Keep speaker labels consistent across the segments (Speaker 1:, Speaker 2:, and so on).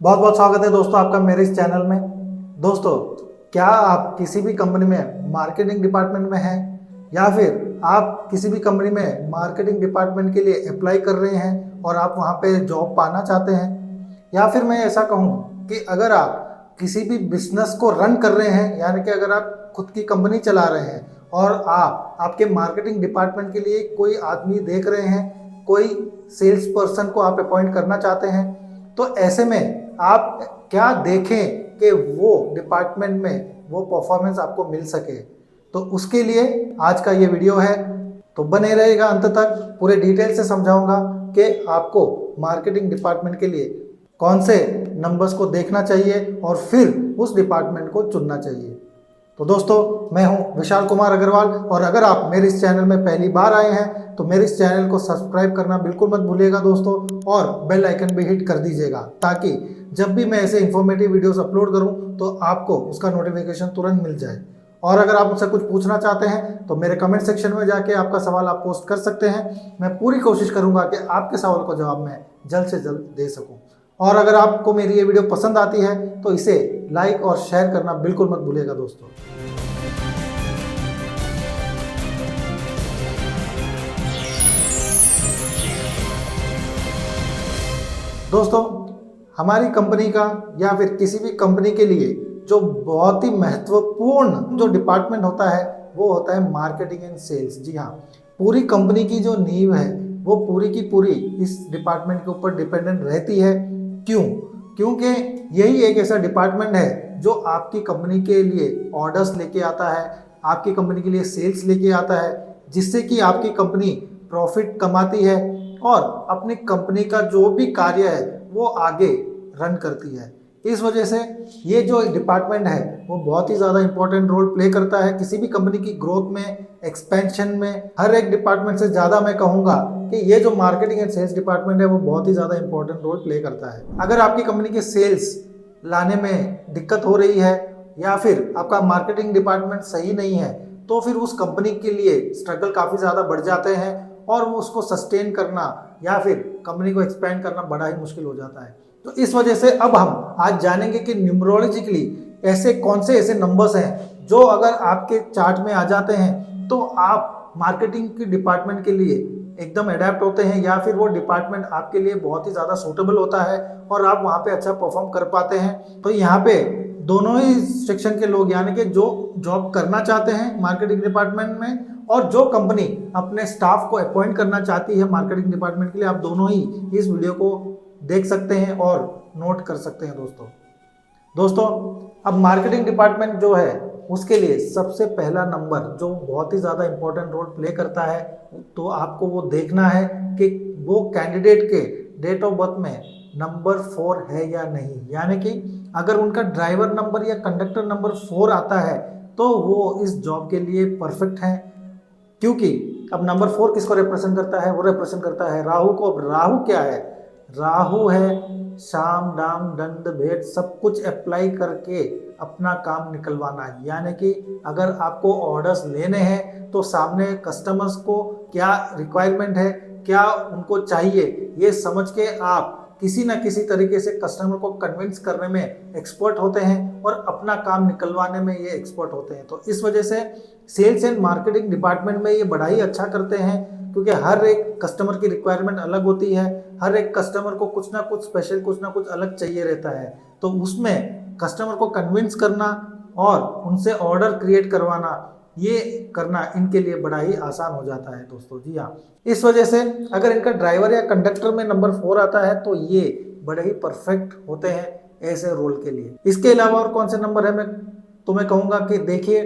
Speaker 1: बहुत बहुत स्वागत है दोस्तों आपका मेरे इस चैनल में। दोस्तों, क्या आप किसी भी कंपनी में मार्केटिंग डिपार्टमेंट में हैं या फिर आप किसी भी कंपनी में मार्केटिंग डिपार्टमेंट के लिए अप्लाई कर रहे हैं और आप वहां पे जॉब पाना चाहते हैं, या फिर मैं ऐसा कहूं कि अगर आप किसी भी बिजनेस को रन कर रहे हैं, यानी कि अगर आप खुद की कंपनी चला रहे हैं और आप आपके मार्केटिंग डिपार्टमेंट के लिए कोई आदमी देख रहे हैं, कोई सेल्स पर्सन को आप अपॉइंट करना चाहते हैं, तो ऐसे में आप क्या देखें कि वो डिपार्टमेंट में वो परफॉर्मेंस आपको मिल सके। तो उसके लिए आज का ये वीडियो है, तो बने रहेगा अंत तक। पूरे डिटेल से समझाऊंगा कि आपको मार्केटिंग डिपार्टमेंट के लिए कौन से नंबर्स को देखना चाहिए और फिर उस डिपार्टमेंट को चुनना चाहिए। तो दोस्तों, मैं हूं विशाल कुमार अग्रवाल, और अगर आप मेरे इस चैनल में पहली बार आए हैं तो मेरे इस चैनल को सब्सक्राइब करना बिल्कुल मत भूलिएगा दोस्तों, और बेल आइकन भी हिट कर दीजिएगा ताकि जब भी मैं ऐसे इंफॉर्मेटिव वीडियोस अपलोड करूं तो आपको उसका नोटिफिकेशन तुरंत मिल जाए। और अगर आप मुझसे कुछ पूछना चाहते हैं तो मेरे कमेंट सेक्शन में जाके आपका सवाल आप पोस्ट कर सकते हैं। मैं पूरी कोशिश करूंगा कि आपके सवाल को जवाब मैं जल्द से जल्द दे सकूं। और अगर आपको मेरी ये वीडियो पसंद आती है तो इसे लाइक और शेयर करना बिल्कुल मत भूलिएगा दोस्तों। दोस्तों, हमारी कंपनी का या फिर किसी भी कंपनी के लिए जो बहुत ही महत्वपूर्ण जो डिपार्टमेंट होता है वो होता है मार्केटिंग एंड सेल्स। जी हाँ, पूरी कंपनी की जो नींव है वो पूरी की पूरी इस डिपार्टमेंट के ऊपर डिपेंडेंट रहती है। क्यों? क्योंकि यही एक ऐसा डिपार्टमेंट है जो आपकी कंपनी के लिए ऑर्डर्स लेके आता है, आपकी कंपनी के लिए सेल्स लेके आता है, जिससे कि आपकी कंपनी प्रॉफिट कमाती है और अपनी कंपनी का जो भी कार्य है वो आगे रन करती है। इस वजह से ये जो डिपार्टमेंट है वो बहुत ही ज़्यादा इंपॉर्टेंट रोल प्ले करता है किसी भी कंपनी की ग्रोथ में, एक्सपेंशन में। हर एक डिपार्टमेंट से ज़्यादा मैं कहूँगा कि ये जो मार्केटिंग एंड सेल्स डिपार्टमेंट है वो बहुत ही ज़्यादा इंपॉर्टेंट रोल प्ले करता है। अगर आपकी कंपनी के सेल्स लाने में दिक्कत हो रही है या फिर आपका मार्केटिंग डिपार्टमेंट सही नहीं है तो फिर उस कंपनी के लिए स्ट्रगल काफ़ी ज़्यादा बढ़ जाते हैं और वो उसको सस्टेन करना या फिर कंपनी को एक्सपेंड करना बड़ा ही मुश्किल हो जाता है। तो इस वजह से अब हम आज जानेंगे कि न्यूमरोलॉजिकली ऐसे कौन से ऐसे नंबर्स हैं जो अगर आपके चार्ट में आ जाते हैं तो आप मार्केटिंग के डिपार्टमेंट के लिए एकदम अडेप्ट होते हैं, या फिर वो डिपार्टमेंट आपके लिए बहुत ही ज़्यादा सूटेबल होता है और आप वहाँ पे अच्छा परफॉर्म कर पाते हैं। तो यहाँ पे दोनों ही सेक्शन के लोग, यानी कि जो जॉब करना चाहते हैं मार्केटिंग डिपार्टमेंट में और जो कंपनी अपने स्टाफ को अपॉइंट करना चाहती है मार्केटिंग डिपार्टमेंट के लिए, आप दोनों ही इस वीडियो को देख सकते हैं और नोट कर सकते हैं दोस्तों। अब मार्केटिंग डिपार्टमेंट जो है उसके लिए सबसे पहला नंबर जो बहुत ही ज़्यादा इंपॉर्टेंट रोल प्ले करता है, तो आपको वो देखना है कि वो कैंडिडेट के डेट ऑफ बर्थ में नंबर 4 है या नहीं। यानी कि अगर उनका ड्राइवर नंबर या कंडक्टर नंबर 4 आता है तो वो इस जॉब के लिए परफेक्ट हैं। क्योंकि अब नंबर 4 किसको रिप्रेजेंट करता है? वो रिप्रेजेंट करता है राहु को। अब राहु क्या है? राहु है शाम दाम दंड भेद सब कुछ अप्लाई करके अपना काम निकलवाना। यानी कि अगर आपको ऑर्डर्स लेने हैं तो सामने कस्टमर्स को क्या रिक्वायरमेंट है, क्या उनको चाहिए, ये समझ के आप किसी ना किसी तरीके से कस्टमर को कन्विंस करने में एक्सपर्ट होते हैं और अपना काम निकलवाने में ये एक्सपर्ट होते हैं। तो इस वजह से सेल्स एंड मार्केटिंग डिपार्टमेंट में ये बड़ा ही अच्छा करते हैं, क्योंकि हर एक कस्टमर की रिक्वायरमेंट अलग होती है। हर एक कस्टमर को कुछ ना कुछ स्पेशल, कुछ ना कुछ अलग चाहिए रहता है। तो उसमें कस्टमर को कन्विंस करना और उनसे ऑर्डर क्रिएट करवाना, ये करना इनके लिए बड़ा ही आसान हो जाता है दोस्तों। जी हाँ, इस वजह से अगर इनका ड्राइवर या कंडक्टर में नंबर 4 आता है तो ये बड़े ही परफेक्ट होते हैं ऐसे रोल के लिए। इसके अलावा और कौन से नंबर है, मैं कहूँगा कि देखिए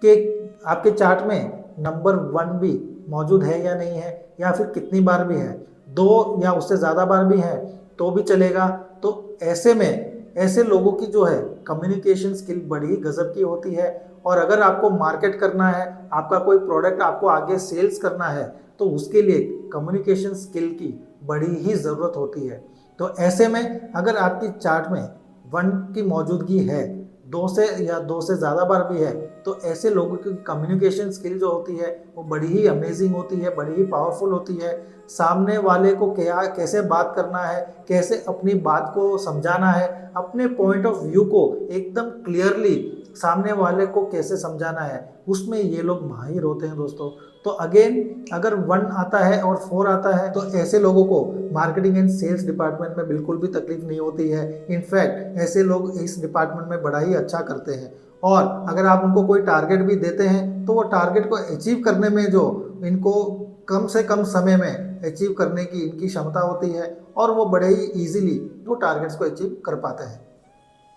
Speaker 1: कि आपके चार्ट में नंबर 1 भी मौजूद है या नहीं है, या फिर कितनी बार भी है, 2 या उससे ज़्यादा बार भी है तो भी चलेगा। तो ऐसे में ऐसे लोगों की जो है कम्युनिकेशन स्किल बड़ी गजब की होती है। और अगर आपको मार्केट करना है, आपका कोई प्रोडक्ट आपको आगे सेल्स करना है, तो उसके लिए कम्युनिकेशन स्किल की बड़ी ही ज़रूरत होती है। तो ऐसे में अगर आपकी चार्ट में 1 की मौजूदगी है, 2 से ज़्यादा बार भी है, तो ऐसे लोगों की कम्युनिकेशन स्किल जो होती है वो बड़ी ही अमेजिंग होती है, बड़ी ही पावरफुल होती है। सामने वाले को क्या कैसे बात करना है, कैसे अपनी बात को समझाना है, अपने पॉइंट ऑफ व्यू को एकदम क्लियरली सामने वाले को कैसे समझाना है, उसमें ये लोग माहिर होते हैं दोस्तों। तो अगेन अगर 1 आता है और 4 आता है तो ऐसे लोगों को मार्केटिंग एंड सेल्स डिपार्टमेंट में बिल्कुल भी तकलीफ नहीं होती है। इनफैक्ट ऐसे लोग इस डिपार्टमेंट में बड़ा ही अच्छा करते हैं। और अगर आप उनको कोई टारगेट भी देते हैं तो वो टारगेट को अचीव करने में जो इनको कम से कम समय में अचीव करने की इनकी क्षमता होती है और वो बड़े ही ईजिली वो टारगेट्स को अचीव कर पाते हैं।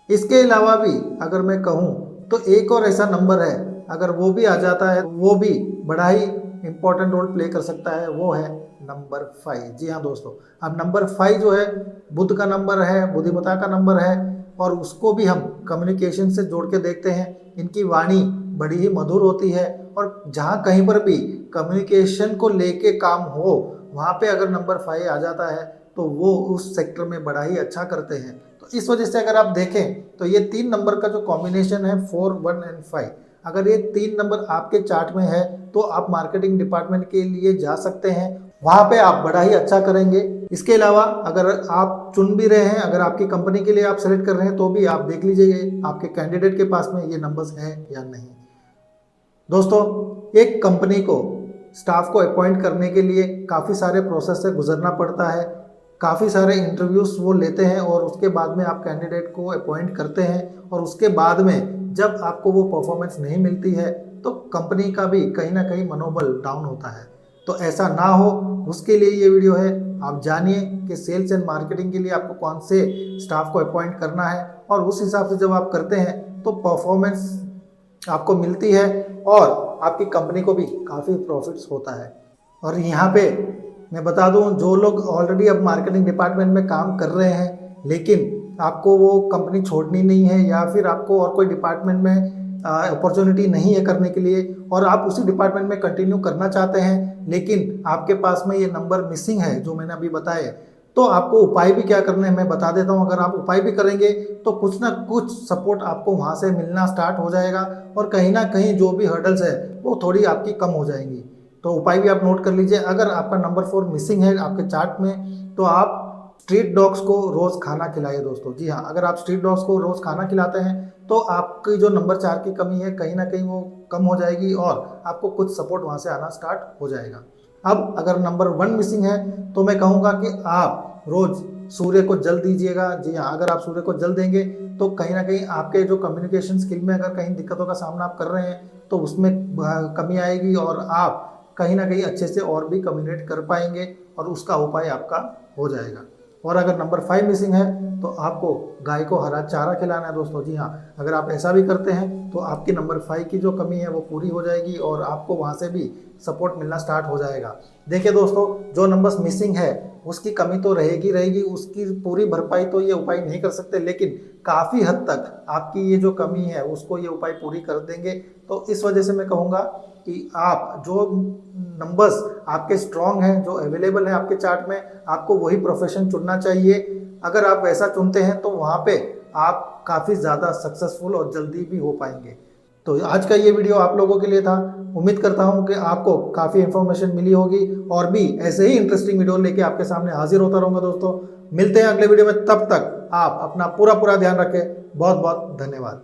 Speaker 1: इसके अलावा भी अगर मैं कहूँ तो एक और ऐसा नंबर है, अगर वो भी आ जाता है वो भी बड़ा ही इंपॉर्टेंट रोल प्ले कर सकता है, वो है नंबर 5। जी हाँ दोस्तों, अब नंबर 5 जो है बुध का नंबर है, बुद्धिमत्ता का नंबर है और उसको भी हम कम्युनिकेशन से जोड़ के देखते हैं। इनकी वाणी बड़ी ही मधुर होती है और जहाँ कहीं पर भी कम्युनिकेशन को लेके काम हो वहाँ पे अगर नंबर 5 आ जाता है तो वो उस सेक्टर में बड़ा ही अच्छा करते हैं। तो इस वजह से अगर आप देखें तो ये 3 नंबर का जो कॉम्बिनेशन है 4, 1 एंड 5, अगर ये 3 नंबर आपके चार्ट में है तो आप मार्केटिंग डिपार्टमेंट के लिए जा सकते हैं, वहाँ पे आप बड़ा ही अच्छा करेंगे। इसके अलावा अगर आप चुन भी रहे हैं, अगर आपकी कंपनी के लिए आप सेलेक्ट कर रहे हैं तो भी आप देख लीजिए आपके कैंडिडेट के पास में ये नंबर्स हैं या नहीं। दोस्तों, एक कंपनी को स्टाफ को अपॉइंट करने के लिए काफ़ी सारे प्रोसेस से गुजरना पड़ता है, काफ़ी सारे इंटरव्यूज़ वो लेते हैं और उसके बाद में आप कैंडिडेट को अपॉइंट करते हैं और उसके बाद में जब आपको वो परफॉर्मेंस नहीं मिलती है तो कंपनी का भी कहीं ना कहीं मनोबल डाउन होता है। तो ऐसा ना हो उसके लिए ये वीडियो है। आप जानिए कि सेल्स एंड मार्केटिंग के लिए आपको कौन से स्टाफ को अपॉइंट करना है और उस हिसाब से जब आप करते हैं तो परफॉर्मेंस आपको मिलती है और आपकी कंपनी को भी काफ़ी प्रॉफिट्स होता है। और यहाँ पे मैं बता दूं, जो लोग ऑलरेडी अब मार्केटिंग डिपार्टमेंट में काम कर रहे हैं लेकिन आपको वो कंपनी छोड़नी नहीं है या फिर आपको और कोई डिपार्टमेंट में अपॉर्चुनिटी नहीं है करने के लिए और आप उसी डिपार्टमेंट में कंटिन्यू करना चाहते हैं लेकिन आपके पास में ये नंबर मिसिंग है जो मैंने अभी बताए, तो आपको उपाय भी क्या करने हैं मैं बता देता हूँ। अगर आप उपाय भी करेंगे तो कुछ ना कुछ सपोर्ट आपको वहाँ से मिलना स्टार्ट हो जाएगा और कहीं ना कहीं जो भी हर्डल्स है वो थोड़ी आपकी कम हो जाएंगी। तो उपाय भी आप नोट कर लीजिए। अगर आपका नंबर 4 मिसिंग है आपके चार्ट में तो आप स्ट्रीट डॉग्स को रोज़ खाना खिलाइए दोस्तों। जी हाँ, अगर आप स्ट्रीट डॉग्स को रोज़ खाना खिलाते हैं तो आपकी जो नंबर 4 की कमी है कहीं ना कहीं वो कम हो जाएगी और आपको कुछ सपोर्ट वहाँ से आना स्टार्ट हो जाएगा। अब अगर नंबर 1 मिसिंग है तो मैं कहूँगा कि आप रोज़ सूर्य को जल दीजिएगा। जी हाँ, अगर आप सूर्य को जल देंगे तो कहीं ना कहीं आपके जो कम्युनिकेशन स्किल में अगर कहीं दिक्कतों का सामना आप कर रहे हैं तो उसमें कमी आएगी और आप कहीं ना कहीं अच्छे से और भी कम्युनिकेट कर पाएंगे और उसका उपाय आपका हो जाएगा। और अगर नंबर 5 मिसिंग है तो आपको गाय को हरा चारा खिलाना है दोस्तों। जी हाँ, अगर आप ऐसा भी करते हैं तो आपकी नंबर 5 की जो कमी है वो पूरी हो जाएगी और आपको वहाँ से भी सपोर्ट मिलना स्टार्ट हो जाएगा। देखिए दोस्तों, जो नंबर्स मिसिंग है उसकी कमी तो रहेगी, उसकी पूरी भरपाई तो ये उपाय नहीं कर सकते लेकिन काफ़ी हद तक आपकी ये जो कमी है उसको ये उपाय पूरी कर देंगे। तो इस वजह से मैं कहूँगा कि आप जो नंबर्स आपके स्ट्रॉन्ग हैं, जो अवेलेबल हैं आपके चार्ट में, आपको वही प्रोफेशन चुनना चाहिए। अगर आप वैसा चुनते हैं तो वहाँ पे आप काफ़ी ज़्यादा सक्सेसफुल और जल्दी भी हो पाएंगे। तो आज का ये वीडियो आप लोगों के लिए था। उम्मीद करता हूँ कि आपको काफ़ी इन्फॉर्मेशन मिली होगी और भी ऐसे ही इंटरेस्टिंग वीडियो लेके आपके सामने हाजिर होता रहूँगा दोस्तों। मिलते हैं अगले वीडियो में, तब तक आप अपना पूरा ध्यान रखें। बहुत बहुत धन्यवाद।